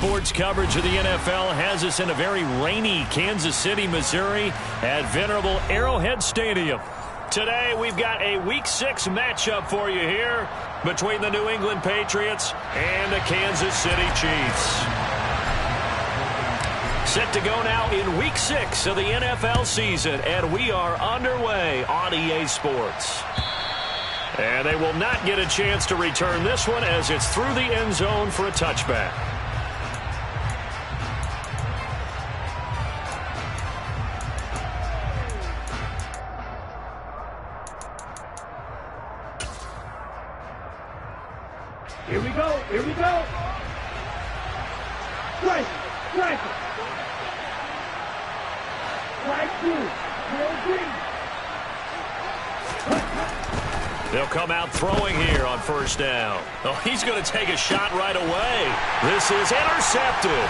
sports coverage of the NFL has us in a very rainy Kansas City, Missouri at venerable Arrowhead Stadium. Today, we've got a Week 6 matchup for you here between the New England Patriots and the Kansas City Chiefs. Set to go now in Week 6 of the NFL season, and we are underway on EA Sports. And they will not get a chance to return this one as it's through the end zone for a touchback. Here we go. Here we go. Strike. Strike. Strike two. They'll come out throwing here on first down. Oh, he's going to take a shot right away. This is intercepted.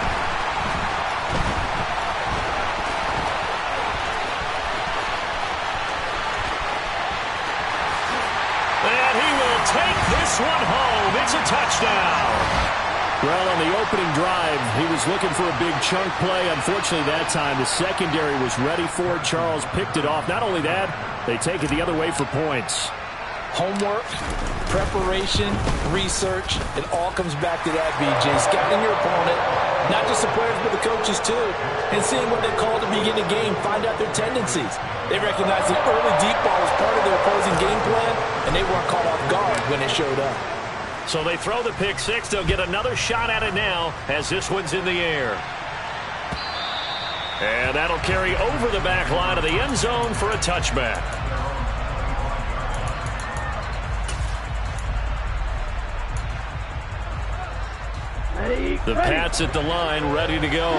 And he will take this one home. It's a touchdown. Well, on the opening drive, he was looking for a big chunk play. Unfortunately, that time, the secondary was ready for it. Charles picked it off. Not only that, they take it the other way for points. Homework, preparation, research, it all comes back to that, BJ. Scouting your opponent, not just the players, but the coaches too, and seeing what they call to begin a game, find out their tendencies. They recognize the early deep ball was part of their opposing game plan, and they weren't caught off guard when it showed up. So they throw the pick six. They'll get another shot at it now as this one's in the air. And that'll carry over the back line of the end zone for a touchback. The Pats at the line, ready to go.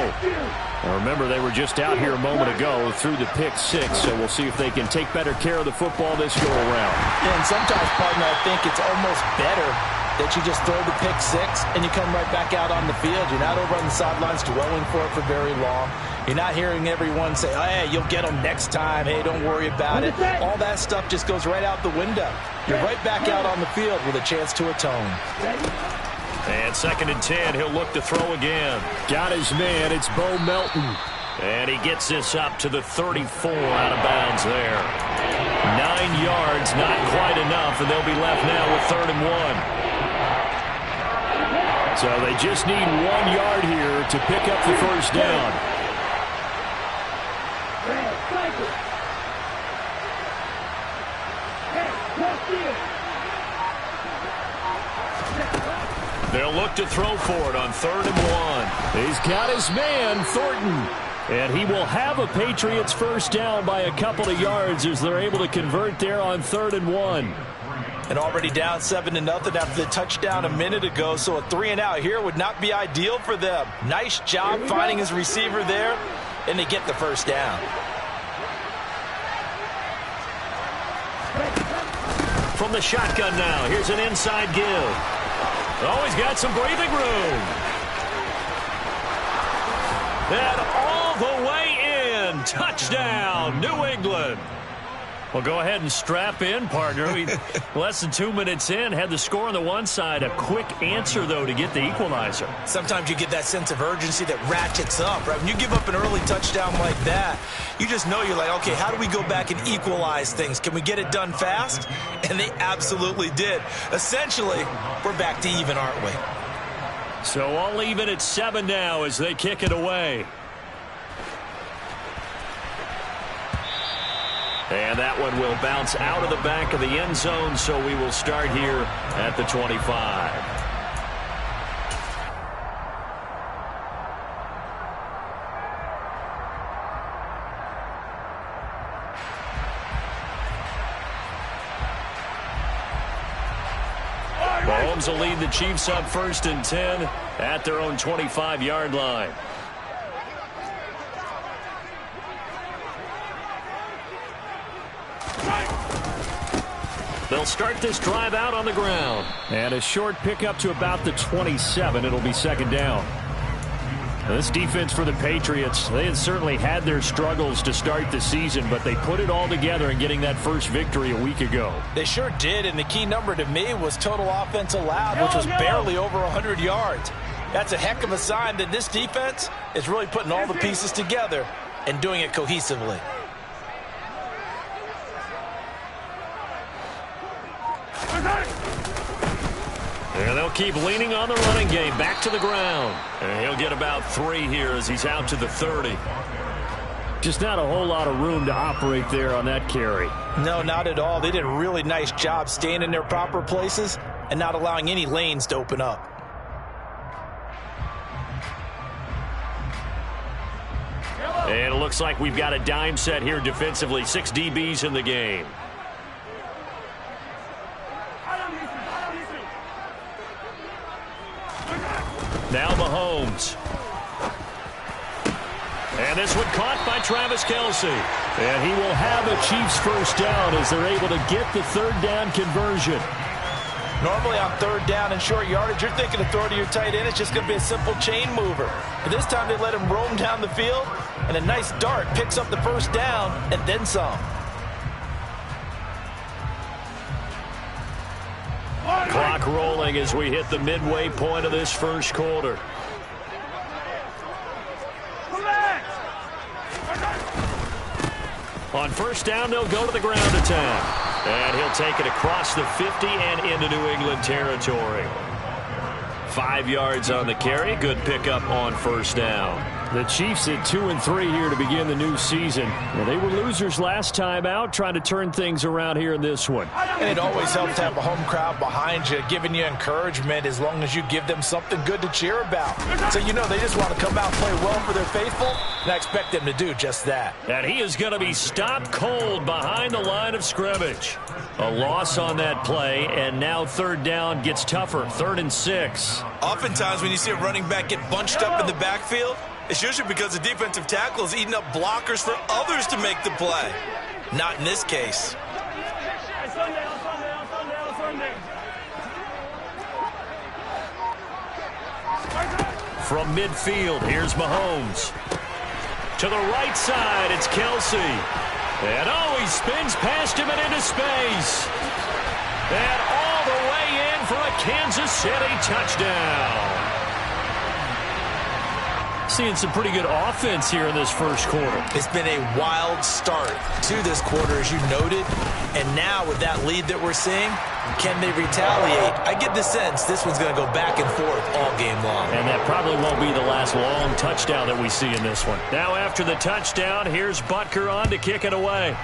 Now remember, they were just out here a moment ago through the pick six, so we'll see if they can take better care of the football this go-around. Yeah, and sometimes, partner, I think it's almost better that you just throw the pick six and you come right back out on the field. You're not over on the sidelines dwelling for it for very long. You're not hearing everyone say, oh, hey, you'll get them next time. Hey, don't worry about it. All that stuff just goes right out the window. You're right back out on the field with a chance to atone. And 2nd and 10, he'll look to throw again. Got his man, it's Bo Melton. And he gets this up to the 34 out of bounds there. 9 yards, not quite enough, and they'll be left now with 3rd and 1. So they just need 1 yard here to pick up the first down. They'll look to throw for it on 3rd and 1. He's got his man, Thornton. And he will have a Patriots first down by a couple of yards as they're able to convert there on 3rd and 1. And already down 7-0 after the touchdown a minute ago, so a 3-and-out here would not be ideal for them. Nice job finding his receiver there, and they get the first down. From the shotgun now, here's an inside give. Oh, he's got some breathing room. And all the way in. Touchdown, New England. Well, go ahead and strap in, partner. Less than 2 minutes in, had the score on the one side. A quick answer, though, to get the equalizer. Sometimes you get that sense of urgency that ratchets up, right? When you give up an early touchdown like that, you just know you're like, okay, how do we go back and equalize things? Can we get it done fast? And they absolutely did. Essentially, we're back to even, aren't we? So all even at 7 now as they kick it away. And that one will bounce out of the back of the end zone, so we will start here at the 25. Mahomes will lead the Chiefs up 1st and 10 at their own 25-yard line. They'll start this drive out on the ground. And a short pickup to about the 27. It'll be 2nd down. Now, this defense for the Patriots, they had certainly had their struggles to start the season, but they put it all together in getting that first victory a week ago. They sure did, and the key number to me was total offense allowed, which was barely over 100 yards. That's a heck of a sign that this defense is really putting all the pieces together and doing it cohesively. And they'll keep leaning on the running game. Back to the ground. And he'll get about 3 here as he's out to the 30. Just not a whole lot of room to operate there on that carry. No, not at all. They did a really nice job staying in their proper places and not allowing any lanes to open up. And it looks like we've got a dime set here defensively. 6 DBs in the game. Now Mahomes. And this one caught by Travis Kelce. And he will have a Chiefs first down as they're able to get the 3rd down conversion. Normally on 3rd down and short yardage, you're thinking of throw to your tight end. It's just going to be a simple chain mover. But this time they let him roam down the field, and a nice dart picks up the first down and then some. Clock rolling as we hit the midway point of this first quarter. On first down, they'll go to the ground attack. And he'll take it across the 50 and into New England territory. 5 yards on the carry. Good pickup on first down. The Chiefs at 2-3 here to begin the new season. Well, they were losers last time out, trying to turn things around here in this one. And it always helps to have a home crowd behind you, giving you encouragement as long as you give them something good to cheer about. So you know they just want to come out and play well for their faithful, and I expect them to do just that. And he is going to be stopped cold behind the line of scrimmage. A loss on that play, and now 3rd down gets tougher. 3rd and 6. Oftentimes when you see a running back get bunched up in the backfield, it's usually because the defensive tackle is eating up blockers for others to make the play. Not in this case. From midfield, here's Mahomes. To the right side, it's Kelce. And oh, he spins past him and into space. And all the way in for a Kansas City touchdown. Seeing some pretty good offense here in this first quarter. It's been a wild start to this quarter, as you noted. And now with that lead that we're seeing, can they retaliate? I get the sense this one's going to go back and forth all game long. And that probably won't be the last long touchdown that we see in this one. Now after the touchdown, here's Butker on to kick it away.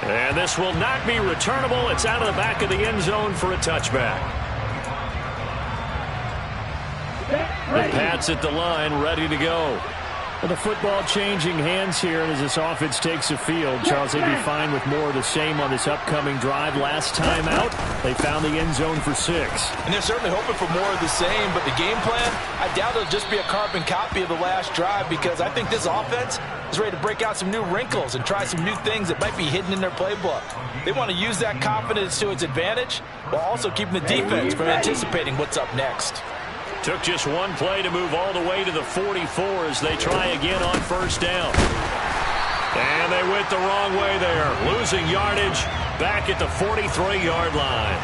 And this will not be returnable. It's out of the back of the end zone for a touchback. The Pats at the line, ready to go. Well, the football changing hands here, and as this offense takes the field, Charles, they'd be fine with more of the same on this upcoming drive. Last time out, they found the end zone for 6. And they're certainly hoping for more of the same, but the game plan, I doubt it'll just be a carbon copy of the last drive, because I think this offense is ready to break out some new wrinkles and try some new things that might be hidden in their playbook. They want to use that confidence to its advantage while also keeping the defense from anticipating what's up next. Took just one play to move all the way to the 44 as they try again on first down. And they went the wrong way there, losing yardage back at the 43-yard line.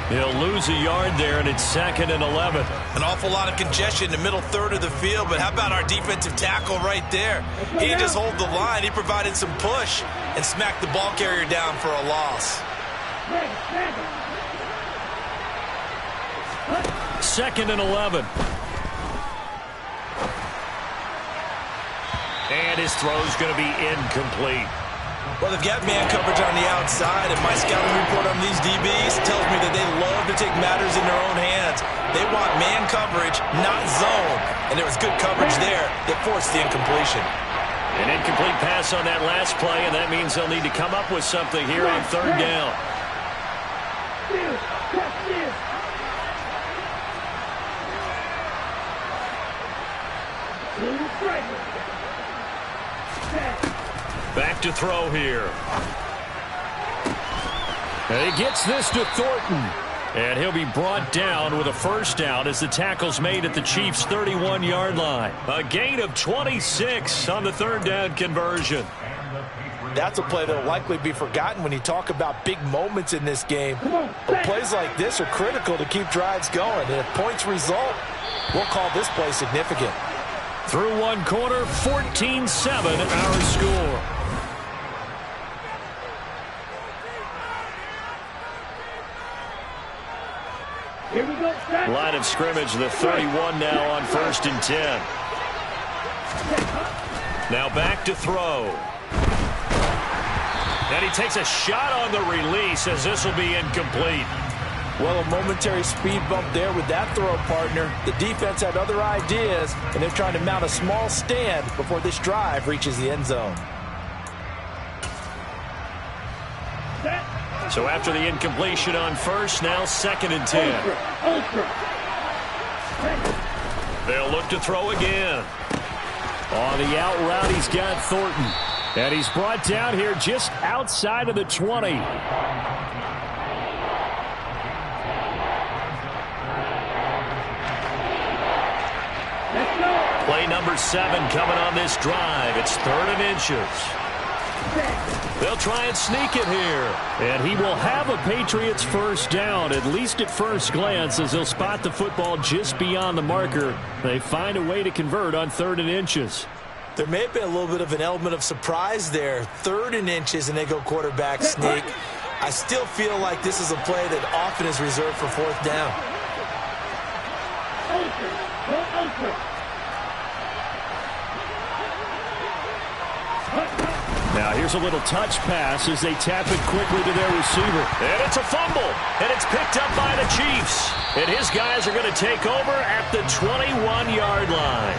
He'll lose a yard there, and it's 2nd and 11. An awful lot of congestion in the middle third of the field, but how about our defensive tackle right there? He didn't just hold the line. He provided some push and smacked the ball carrier down for a loss. 2nd and 11. And his throw's going to be incomplete. Well, they've got man coverage on the outside, and my scouting report on these DBs tells me that they love to take matters in their own hands. They want man coverage, not zone. And there was good coverage there that forced the incompletion. An incomplete pass on that last play, and that means they'll need to come up with something here on 3rd down. Back to throw here. And he gets this to Thornton. And he'll be brought down with a first down as the tackle's made at the Chiefs' 31-yard line. A gain of 26 on the 3rd down conversion. That's a play that will likely be forgotten when you talk about big moments in this game. But plays like this are critical to keep drives going. And if points result, we'll call this play significant. Through one quarter, 14-7 our score. Here we go. Line of scrimmage, the 31 now on 1st and 10. Now back to throw. And he takes a shot on the release as this will be incomplete. Well, a momentary speed bump there with that throw, partner. The defense had other ideas, and they're trying to mount a small stand before this drive reaches the end zone. So after the incompletion on first, now 2nd and 10. They'll look to throw again. On the out route, he's got Thornton. And he's brought down here just outside of the 20. Play number 7 coming on this drive. It's 3rd and inches. They'll try and sneak it here. And he will have a Patriots first down, at least at first glance, as they'll spot the football just beyond the marker. They find a way to convert on 3rd and inches. There may have been a little bit of an element of surprise there. 3rd and inches, and they go quarterback sneak. I still feel like this is a play that often is reserved for 4th down. Now here's a little touch pass as they tap it quickly to their receiver. And it's a fumble. And it's picked up by the Chiefs. And his guys are going to take over at the 21-yard line.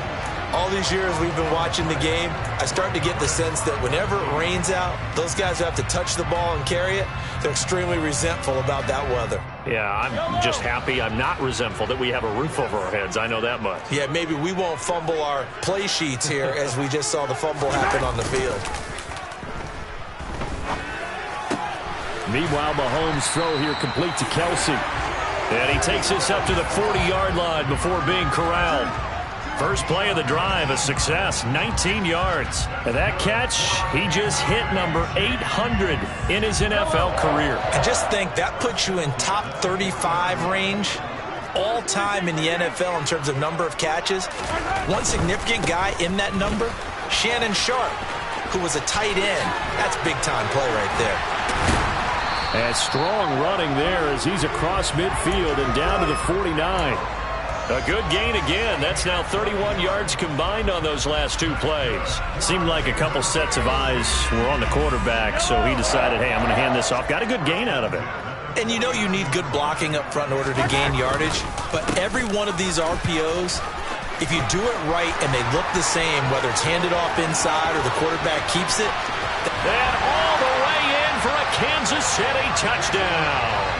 All these years we've been watching the game, I start to get the sense that whenever it rains out, those guys who have to touch the ball and carry it, they're extremely resentful about that weather. Yeah, I'm just happy I'm not resentful that we have a roof over our heads. I know that much. Yeah, maybe we won't fumble our play sheets here as we just saw the fumble happen on the field. Meanwhile, Mahomes' throw here complete to Kelsey. And he takes this up to the 40-yard line before being corralled. First play of the drive, a success, 19 yards. And that catch, he just hit number 800 in his NFL career. I just think that puts you in top 35 range all time in the NFL in terms of number of catches. One significant guy in that number, Shannon Sharp, who was a tight end. That's big-time play right there. And strong running there as he's across midfield and down to the 49. A good gain again. That's now 31 yards combined on those last 2 plays. Seemed like a couple sets of eyes were on the quarterback, so he decided, hey, I'm going to hand this off. Got a good gain out of it. And you know you need good blocking up front in order to gain yardage, but every one of these RPOs, if you do it right and they look the same, whether it's handed off inside or the quarterback keeps it. And all the way in for a Kansas City touchdown.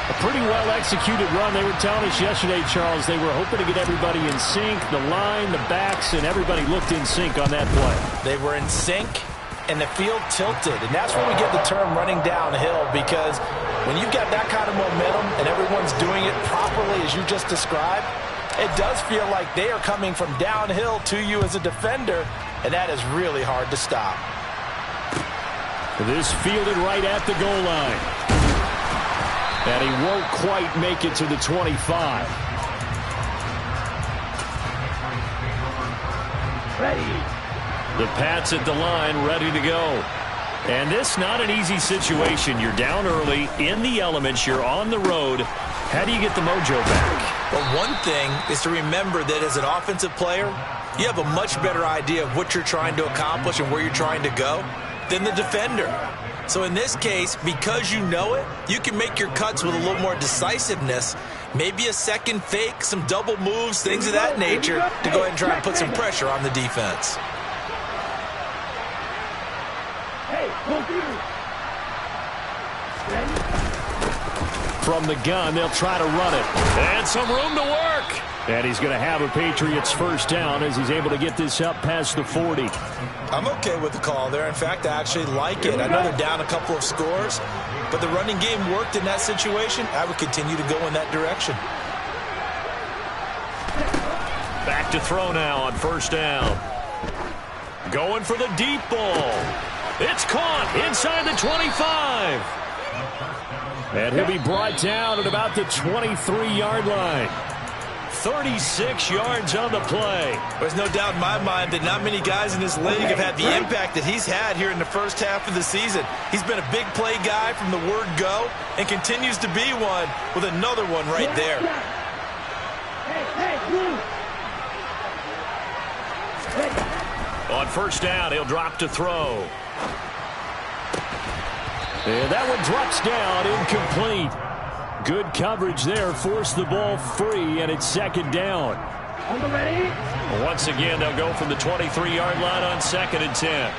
A pretty well-executed run. They were telling us yesterday, Charles, they were hoping to get everybody in sync, the line, the backs, and everybody looked in sync on that play. They were in sync, and the field tilted. And that's where we get the term running downhill, because when you've got that kind of momentum and everyone's doing it properly as you just described, it does feel like they are coming from downhill to you as a defender, and that is really hard to stop. This fielded right at the goal line. And he won't quite make it to the 25. Ready. The Pats at the line, ready to go. And this not an easy situation. You're down early, in the elements, you're on the road. How do you get the mojo back? Well, one thing is to remember that as an offensive player, you have a much better idea of what you're trying to accomplish and where you're trying to go than the defender. So in this case, because you know it, you can make your cuts with a little more decisiveness, maybe a second fake, some double moves, things of that nature, to go ahead and try and put some pressure on the defense. Hey, go From the gun, they'll try to run it. And some room to work. And he's going to have a Patriots first down as he's able to get this up past the 40. I'm okay with the call there. In fact, I actually like it. I know they're down a couple of scores, but the running game worked in that situation. I would continue to go in that direction. Back to throw now on first down. Going for the deep ball. It's caught inside the 25. And he'll be brought down at about the 23-yard line. 36 yards on the play. There's no doubt in my mind that not many guys in this league have had the impact that he's had here in the first half of the season. He's been a big play guy from the word go and continues to be one with another one right there. On first down, he'll drop to throw. And that one drops down, incomplete. Good coverage there, forced the ball free, and it's second down. Once again, they'll go from the 23-yard line on 2nd and 10.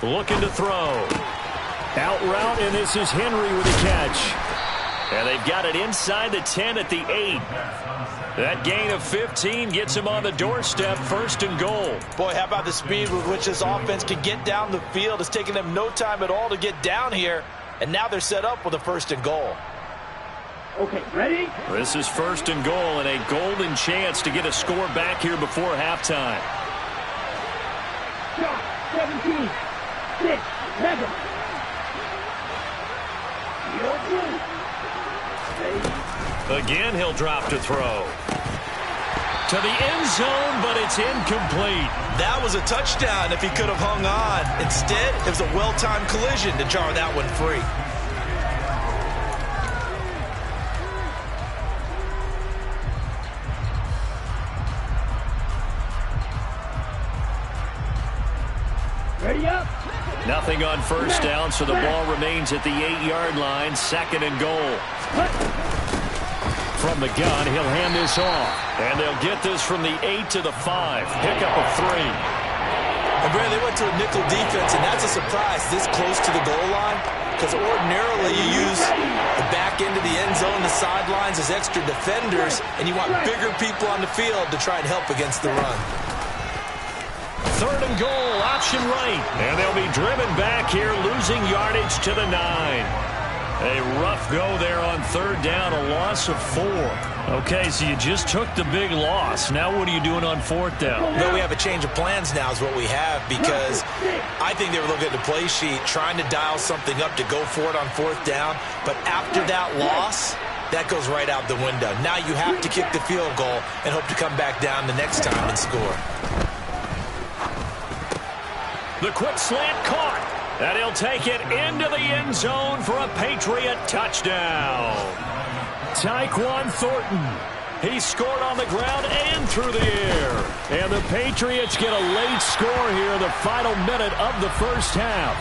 Looking to throw. Out route, and this is Henry with a catch. And they've got it inside the 10 at the 8. That gain of 15 gets him on the doorstep, 1st and goal. Boy, how about the speed with which this offense can get down the field? It's taken them no time at all to get down here, and now they're set up with a 1st and goal. Okay, ready? This is 1st and goal and a golden chance to get a score back here before halftime. 17, 6, 7. Again, he'll drop to throw. To the end zone, but it's incomplete. That was a touchdown if he could have hung on. Instead, it was a well-timed collision to jar that one free. Ready up. Nothing on first down, so the ball remains at the 8-yard line, 2nd and goal. From the gun, he'll hand this off. And they'll get this from the 8 to the 5. Pickup of 3. And Brad, they went to a nickel defense, and that's a surprise this close to the goal line, because ordinarily you use the back end of the end zone, the sidelines as extra defenders, and you want bigger people on the field to try and help against the run. 3rd and goal, option right. And they'll be driven back here, losing yardage to the 9. A rough go there on 3rd down, a loss of 4. Okay, so you just took the big loss. Now what are you doing on 4th down? Well, we have a change of plans now is what we have, because I think they were looking at the play sheet, trying to dial something up to go for it on 4th down. But after that loss, that goes right out the window. Now you have to kick the field goal and hope to come back down the next time and score. The quick slant caught. And he'll take it into the end zone for a Patriot touchdown. Tyquan Thornton. He scored on the ground and through the air. And the Patriots get a late score here in the final minute of the first half.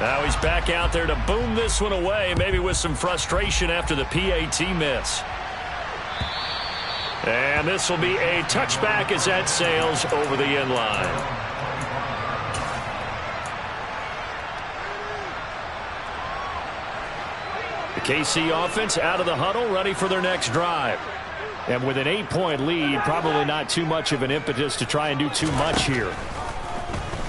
Now he's back out there to boom this one away, maybe with some frustration after the PAT miss. And this will be a touchback as that sails over the end line. The KC offense out of the huddle, ready for their next drive. And with an 8-point lead, probably not too much of an impetus to try and do too much here.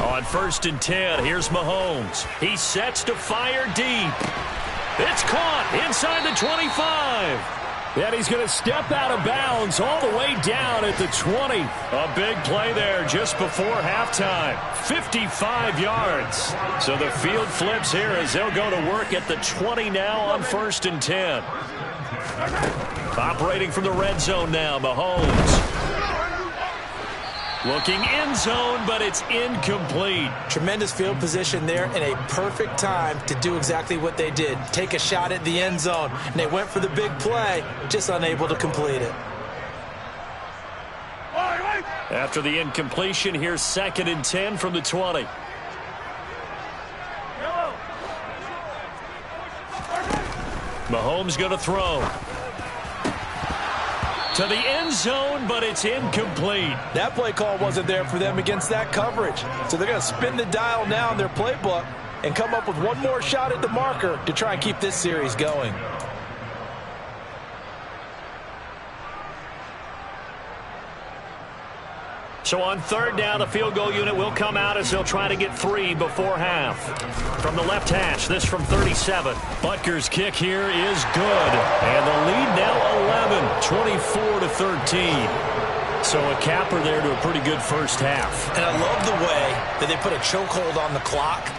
On 1st and 10, here's Mahomes. He sets to fire deep. It's caught inside the 25. And he's going to step out of bounds all the way down at the 20. A big play there just before halftime. 55 yards. So the field flips here as they'll go to work at the 20 now on 1st and 10. Operating from the red zone now, Mahomes. Looking end zone, but it's incomplete. Tremendous field position there and a perfect time to do exactly what they did. Take a shot at the end zone. And they went for the big play, just unable to complete it. After the incompletion, here's 2nd and 10 from the 20. Mahomes going to throw. To the end zone, but it's incomplete. That play call wasn't there for them against that coverage. So they're going to spin the dial now in their playbook and come up with one more shot at the marker to try and keep this series going. So on third down, the field goal unit will come out as they'll try to get 3 before half. From the left hash, this from 37. Butker's kick here is good. And the lead now 11, 24-13. So a capper there to a pretty good first half. And I love the way that they put a chokehold on the clock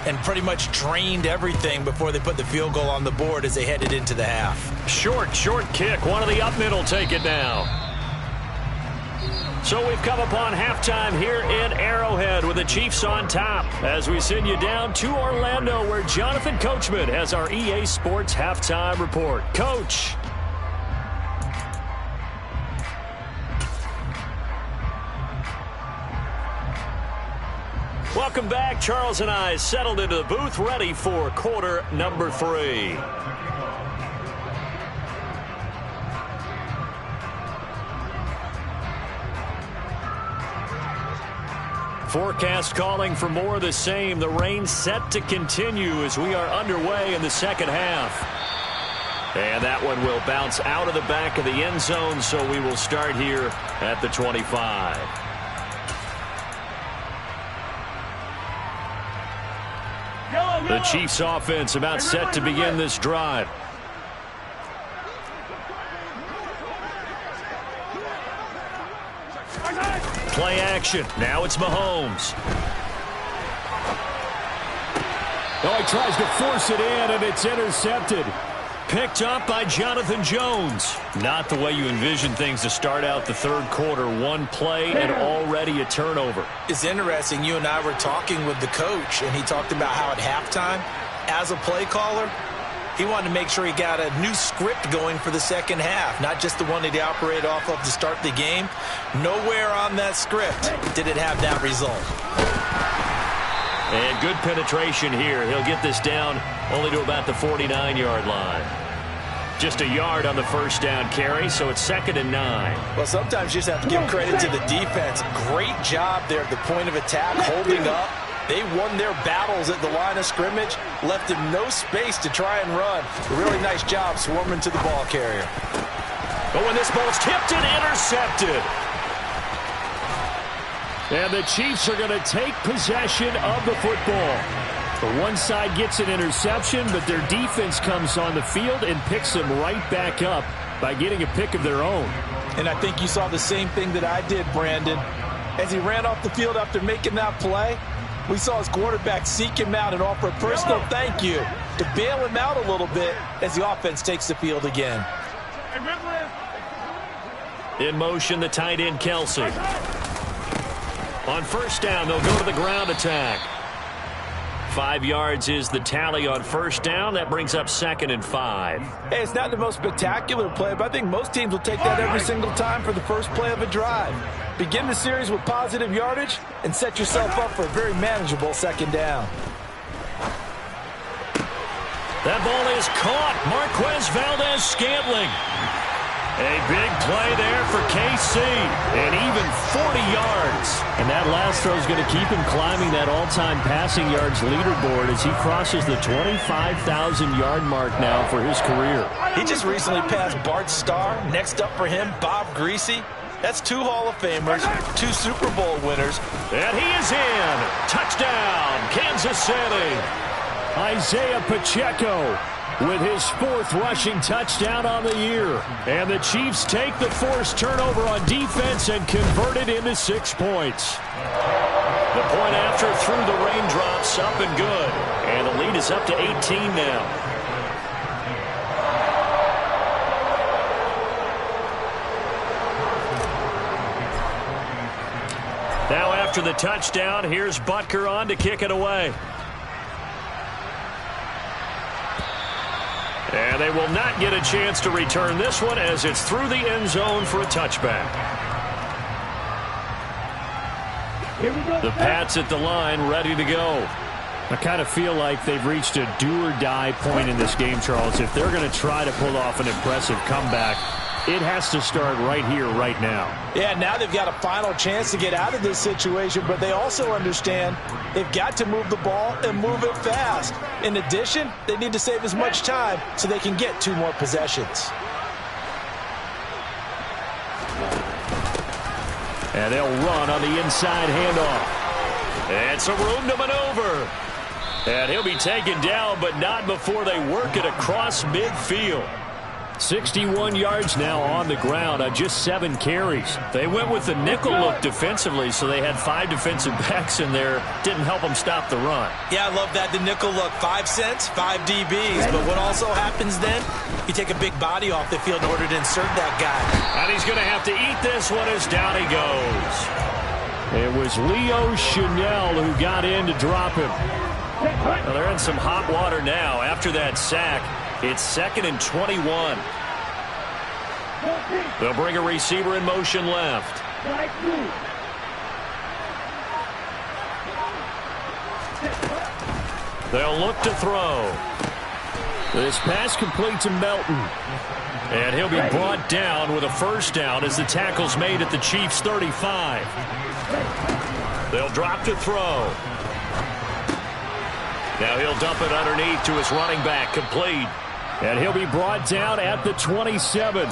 and pretty much drained everything before they put the field goal on the board as they headed into the half. Short kick. One of the up middle take it now. So we've come upon halftime here in Arrowhead with the Chiefs on top as we send you down to Orlando where Jonathan Coachman has our EA Sports halftime report. Coach. Welcome back. Charles and I settled into the booth ready for quarter number 3. Forecast calling for more of the same. The rain set to continue as we are underway in the second half. And that one will bounce out of the back of the end zone, so we will start here at the 25. The Chiefs offense about set to begin this drive. Play action. Now it's Mahomes. Oh, he tries to force it in, and it's intercepted. Picked up by Jonathan Jones. Not the way you envision things to start out the third quarter. One play and already a turnover. It's interesting. You and I were talking with the coach, and he talked about how at halftime, as a play caller, he wanted to make sure he got a new script going for the second half, not just the one that he operated off of to start the game. Nowhere on that script did it have that result. And good penetration here. He'll get this down only to about the 49-yard line. Just a yard on the first down carry, so it's 2nd and 9. Well, sometimes you just have to give credit to the defense. Great job there at the point of attack, holding up. They won their battles at the line of scrimmage, left him no space to try and run. A really nice job swarming to the ball carrier. But when this ball's tipped and intercepted. And the Chiefs are going to take possession of the football. The one side gets an interception, but their defense comes on the field and picks them right back up by getting a pick of their own. And I think you saw the same thing that I did, Brandon. As he ran off the field after making that play, we saw his quarterback seek him out and offer a personal thank you to bail him out a little bit as the offense takes the field again. In motion, the tight end, Kelsey. On first down, they'll go to the ground attack. 5 yards is the tally on first down. That brings up 2nd and 5. Hey, it's not the most spectacular play, but I think most teams will take that every single time for the first play of a drive. Begin the series with positive yardage and set yourself up for a very manageable second down. That ball is caught. Marquez Valdez-Scantling. A big play there for KC, and even 40 yards. And that last throw is going to keep him climbing that all-time passing yards leaderboard as he crosses the 25,000-yard mark now for his career. He just recently passed Bart Starr. Next up for him, Bob Greasy. That's 2 Hall of Famers, 2 Super Bowl winners. And he is in. Touchdown, Kansas City. Isaiah Pacheco with his 4th rushing touchdown on the year. And the Chiefs take the forced turnover on defense and convert it into 6 points. The point after through the raindrops, up and good. And the lead is up to 18 now. Now after the touchdown, here's Butker on to kick it away. And they will not get a chance to return this one as it's through the end zone for a touchback. The Pats at the line, ready to go. I kind of feel like they've reached a do-or-die point in this game, Charles. If they're going to try to pull off an impressive comeback, it has to start right here, right now. Yeah, now they've got a final chance to get out of this situation, but they also understand they've got to move the ball and move it fast. In addition, they need to save as much time so they can get 2 more possessions. And they'll run on the inside handoff. And some room to maneuver. And he'll be taken down, but not before they work it across midfield. 61 yards now on the ground on just 7 carries. They went with the nickel look defensively, so they had 5 defensive backs in there. Didn't help them stop the run. Yeah, I love that, the nickel look. 5 cents, 5 DBs. But what also happens then, you take a big body off the field in order to insert that guy. And he's going to have to eat this one as down he goes. It was Leo Chanel who got in to drop him. Well, they're in some hot water now after that sack. It's 2nd and 21. They'll bring a receiver in motion left. They'll look to throw. This pass complete to Melton. And he'll be brought down with a first down as the tackle's made at the Chiefs' 35. They'll drop to throw. Now he'll dump it underneath to his running back, complete. And he'll be brought down at the 27.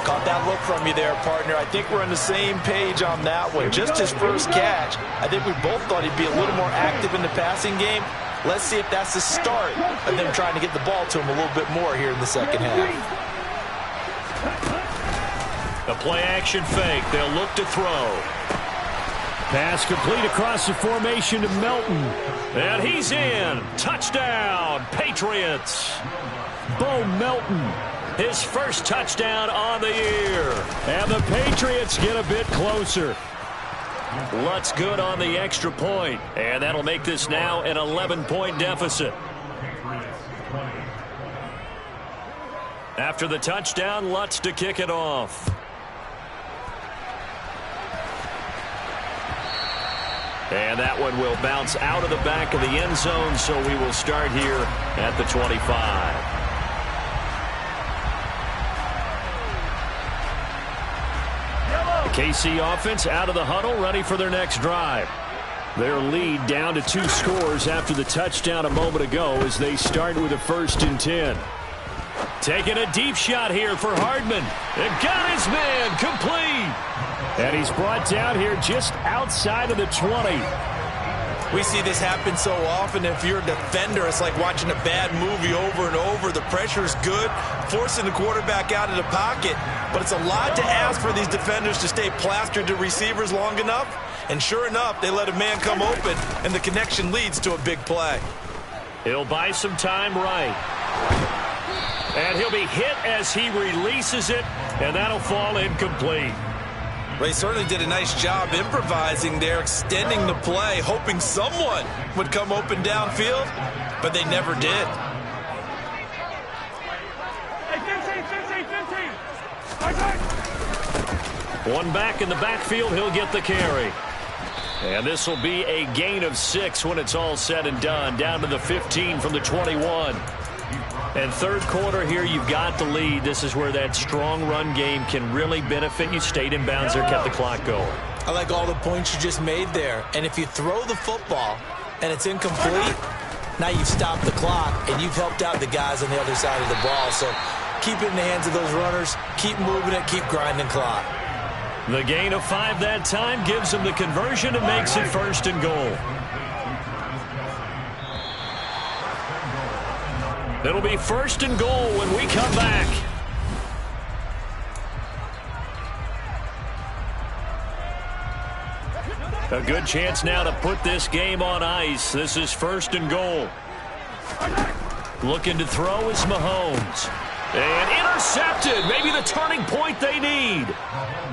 Caught that look from you there, partner. I think we're on the same page on that one. Just his first catch. I think we both thought he'd be a little more active in the passing game. Let's see if that's the start of them trying to get the ball to him a little bit more here in the second half. A play-action fake. They'll look to throw. Pass complete across the formation to Melton. And he's in. Touchdown, Patriots. Bo Melton. His first touchdown on the year. And the Patriots get a bit closer. Lutz good on the extra point. And that'll make this now an 11-point deficit. After the touchdown, Lutz to kick it off. And that one will bounce out of the back of the end zone, so we will start here at the 25. KC offense out of the huddle, ready for their next drive. Their lead down to 2 scores after the touchdown a moment ago as they start with a 1st and 10. Taking a deep shot here for Hardman. And got his man complete. And he's brought down here just outside of the 20. We see this happen so often. If you're a defender, it's like watching a bad movie over and over. The pressure's good, forcing the quarterback out of the pocket. But it's a lot to ask for these defenders to stay plastered to receivers long enough. And sure enough, they let a man come open, and the connection leads to a big play. He'll buy some time right. And he'll be hit as he releases it, and that'll fall incomplete. They certainly did a nice job improvising there, extending the play, hoping someone would come open downfield, but they never did. One back in the backfield, he'll get the carry. And this will be a gain of 6 when it's all said and done, down to the 15 from the 21. And third quarter here, you've got the lead. This is where that strong run game can really benefit you. Stayed in bounds there, kept the clock going. I like all the points you just made there. And if you throw the football and it's incomplete, now you've stopped the clock and you've helped out the guys on the other side of the ball. So keep it in the hands of those runners. Keep moving it. Keep grinding clock. The gain of 5 that time gives them the conversion and makes it 1st and goal. It'll be 1st and goal when we come back. A good chance now to put this game on ice. This is 1st and goal. Looking to throw is Mahomes. And intercepted. Maybe the turning point they need.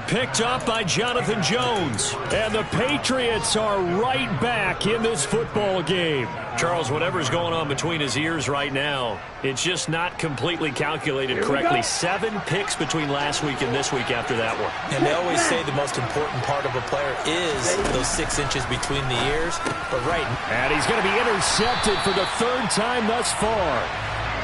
Picked up by Jonathan Jones. And the Patriots are right back in this football game. Charles, whatever's going on between his ears right now, it's just not completely calculated correctly. 7 picks between last week and this week after that one. And they always say the most important part of a player is those 6 inches between the ears. But right. And he's going to be intercepted for the 3rd time thus far.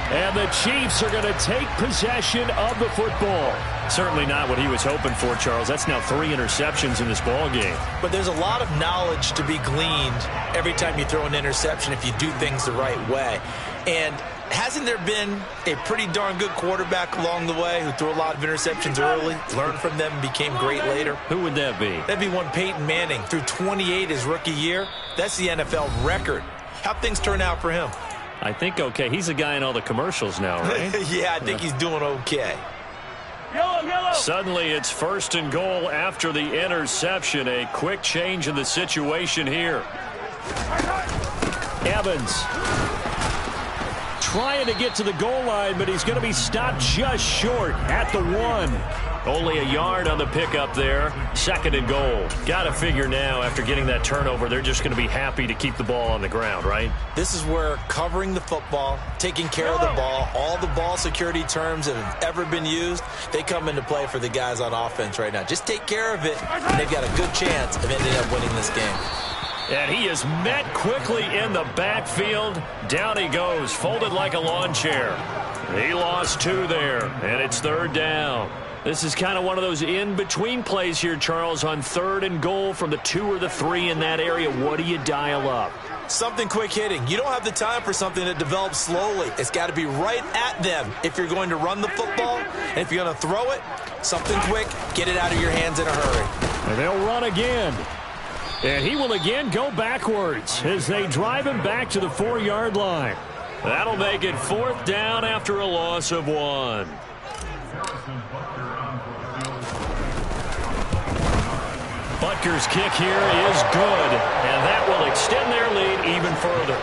And the Chiefs are going to take possession of the football. Certainly not what he was hoping for, Charles. That's now 3 interceptions in this ball game. But there's a lot of knowledge to be gleaned every time you throw an interception if you do things the right way. And hasn't there been a pretty darn good quarterback along the way who threw a lot of interceptions early, learned from them, and became great later? Who would that be? That'd be one Peyton Manning. Threw 28 his rookie year. That's the NFL record. How'd things turn out for him? I think okay. He's a guy in all the commercials now, right? Yeah, I think he's doing okay. Suddenly it's 1st and goal after the interception. A quick change in the situation here. Evans trying to get to the goal line, but he's going to be stopped just short at the 1. Only a yard on the pickup there. 2nd and goal. Got to figure now, after getting that turnover, they're just going to be happy to keep the ball on the ground, right? This is where covering the football, taking care of the ball, all the ball security terms that have ever been used, they come into play for the guys on offense right now. Just take care of it, and they've got a good chance of ending up winning this game. And he is met quickly in the backfield. Down he goes, folded like a lawn chair. He lost 2 there, and it's 3rd down. This is kind of one of those in-between plays here, Charles, on 3rd and goal from the 2 or the 3 in that area. What do you dial up? Something quick hitting. You don't have the time for something that develops slowly. It's got to be right at them if you're going to run the football. And if you're going to throw it, something quick, get it out of your hands in a hurry. And they'll run again. And he will again go backwards as they drive him back to the 4-yard line. That'll make it 4th down after a loss of 1. Butker's kick here is good, and that will extend their lead even further.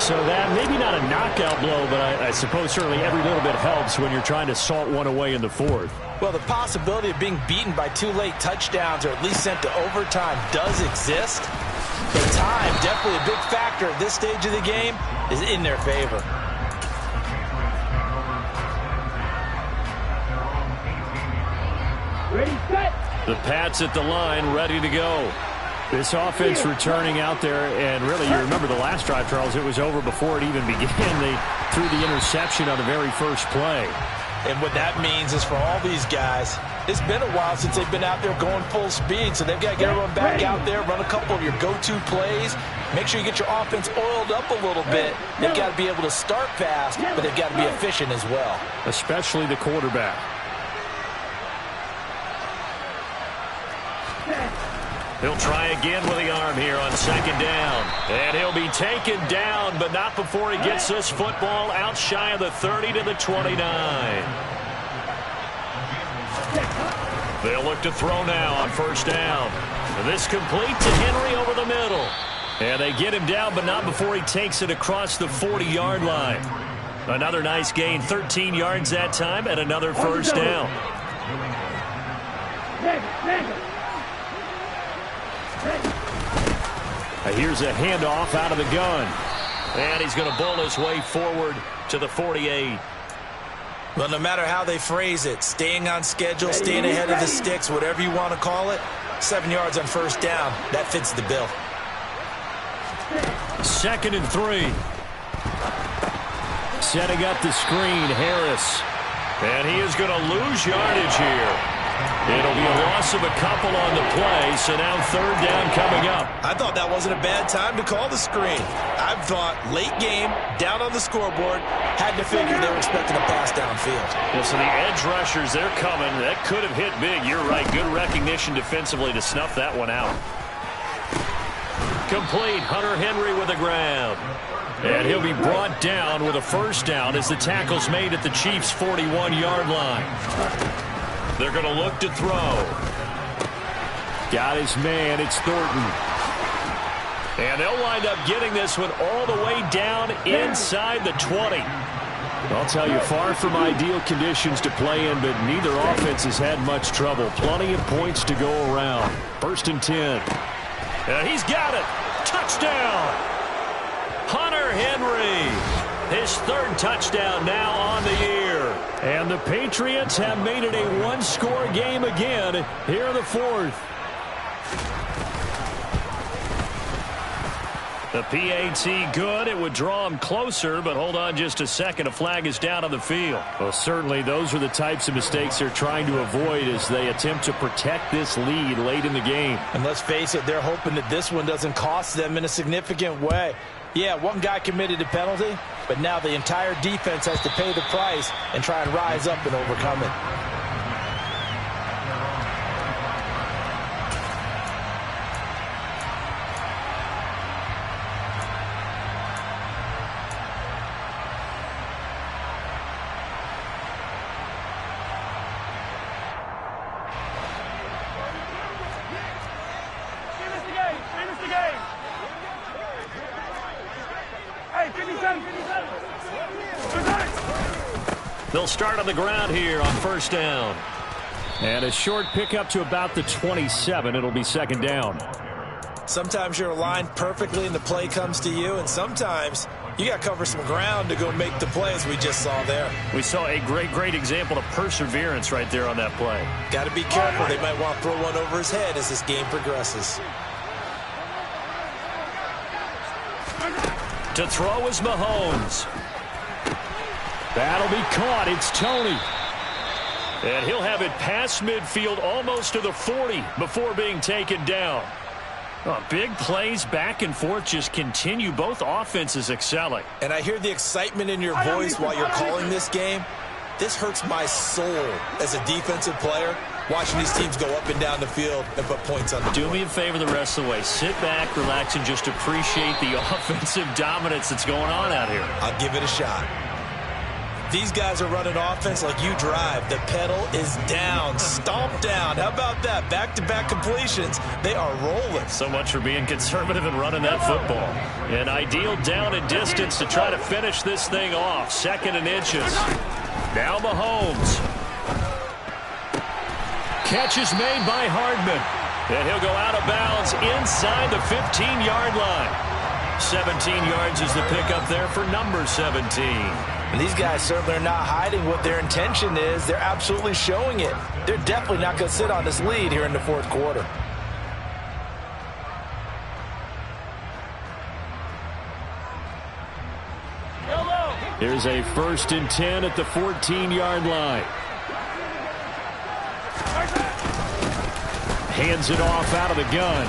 So that maybe not a knockout blow, but I suppose certainly every little bit helps when you're trying to salt one away in the 4th. Well, the possibility of being beaten by 2 late touchdowns or at least sent to overtime does exist. But time, definitely a big factor at this stage of the game, is in their favor. Ready, set. The Pats at the line, ready to go. This offense returning out there, and really, you remember the last drive, Charles, it was over before it even began. They threw the interception on the very first play. And what that means is for all these guys, it's been a while since they've been out there going full speed, so they've got to get everyone back out there, run a couple of your go-to plays, make sure you get your offense oiled up a little bit. They've got to be able to start fast, but they've got to be efficient as well. Especially the quarterback. He'll try again with the arm here on 2nd down. And he'll be taken down, but not before he gets this football out shy of the 30 to the 29. They'll look to throw now on 1st down. And this complete to Henry over the middle. And they get him down, but not before he takes it across the 40-yard line. Another nice gain, 13 yards that time, and another 1st down. Here's a handoff out of the gun. And he's going to bull his way forward to the 48. Well, no matter how they phrase it, staying on schedule, staying ahead of the sticks, whatever you want to call it, 7 yards on 1st down, that fits the bill. 2nd and 3. Setting up the screen, Harris. And he is going to lose yardage here. It'll be a loss of a couple on the play, so now 3rd down coming up. I thought that wasn't a bad time to call the screen. I thought late game, down on the scoreboard, had to figure they were expecting a pass downfield. Yeah, so the edge rushers, they're coming. That could have hit big. You're right. Good recognition defensively to snuff that one out. Complete. Hunter Henry with the grab. And he'll be brought down with a 1st down as the tackle's made at the Chiefs' 41-yard line. They're going to look to throw. Got his man. It's Thornton. And they'll wind up getting this one all the way down inside the 20. I'll tell you, far from ideal conditions to play in, but neither offense has had much trouble. Plenty of points to go around. 1st and 10. And he's got it. Touchdown. Hunter Henry. His 3rd touchdown now on the year. And the Patriots have made it a one-score game again here in the 4th. The PAT good. It would draw him closer, but hold on just a second. A flag is down on the field. Well, certainly those are the types of mistakes they're trying to avoid as they attempt to protect this lead late in the game. And let's face it, they're hoping that this one doesn't cost them in a significant way. Yeah, one guy committed a penalty, but now the entire defense has to pay the price and try and rise up and overcome it. They'll start on the ground here on first down. And a short pickup to about the 27. It'll be second down. Sometimes you're aligned perfectly and the play comes to you, and sometimes you got to cover some ground to go make the play, as we just saw there. We saw a great example of perseverance right there on that play. Got to be careful. They might want to throw one over his head as this game progresses. To throw is Mahomes. That'll be caught. It's Tony. And he'll have it past midfield almost to the 40 before being taken down. Oh, big plays back and forth just continue. Both offenses excelling. And I hear the excitement in your voice while you're calling this game. This hurts my soul as a defensive player, watching these teams go up and down the field and put points on the board. Do me a favor the rest of the way. Sit back, relax, and just appreciate the offensive dominance that's going on out here. I'll give it a shot. These guys are running offense like you drive. The pedal is down, stomped down. How about that? Back-to-back completions. They are rolling. So much for being conservative and running that football. An ideal down and distance to try to finish this thing off. Second and inches. Now Mahomes. Catch is made by Hardman. And he'll go out of bounds inside the 15-yard line. 17 yards is the pickup there for number 17. And these guys certainly are not hiding what their intention is. They're absolutely showing it. They're definitely not going to sit on this lead here in the fourth quarter. Here's a 1st and 10 at the 14-yard line. Hands it off out of the gun.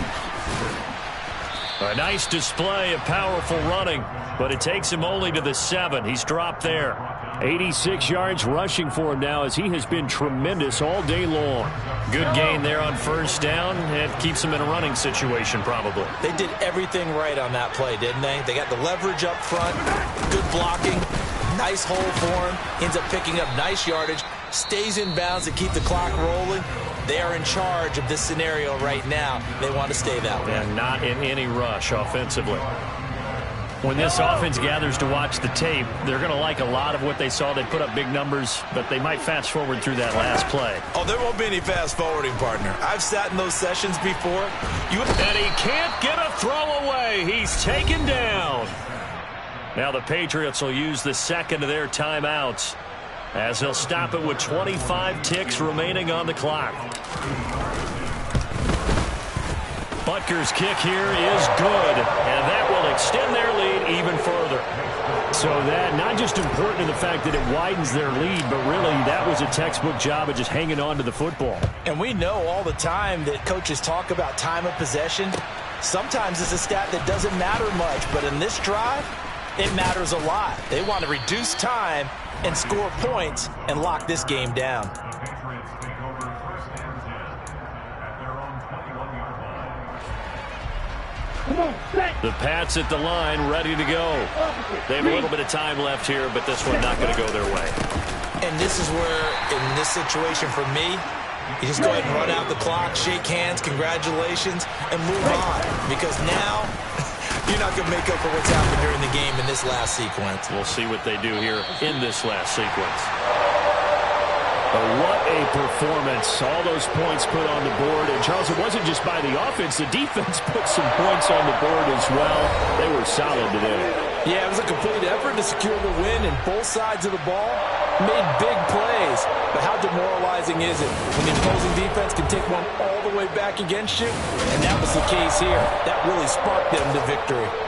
A nice display of powerful running, but it takes him only to the 7. He's dropped there. 86 yards rushing for him now as he has been tremendous all day long. Good gain there on first down. It keeps him in a running situation probably. They did everything right on that play, didn't they? They got the leverage up front, good blocking, nice hole for him, ends up picking up nice yardage, stays in bounds to keep the clock rolling. They are in charge of this scenario right now. They want to stay that way. And not in any rush offensively. When this offense gathers to watch the tape, they're going to like a lot of what they saw. They put up big numbers, but they might fast forward through that last play. Oh, there won't be any fast forwarding, partner. I've sat in those sessions before. And he can't get a throw away. He's taken down. Now the Patriots will use the second of their timeouts as they'll stop it with 25 ticks remaining on the clock. Butker's kick here is good, and that will extend their lead even further. So that not just important in the fact that it widens their lead, but really that was a textbook job of just hanging on to the football. And we know all the time that coaches talk about time of possession. Sometimes it's a stat that doesn't matter much, but in this drive, it matters a lot. They want to reduce time and score points and lock this game down. The Pats at the line, ready to go. They have a little bit of time left here, but this one not going to go their way. And this is where, in this situation for me, you just go ahead and run out the clock, shake hands, congratulations, and move on. Because now, you're not going to make up for what's happened during the game in this last sequence. We'll see what they do here in this last sequence. But what a performance. All those points put on the board. And, Charles, it wasn't just by the offense. The defense put some points on the board as well. They were solid today. Yeah, it was a complete effort to secure the win, and both sides of the ball made big plays. But how demoralizing is it when the opposing defense can take one all the way back against you? And that was the case here. That really sparked them to victory.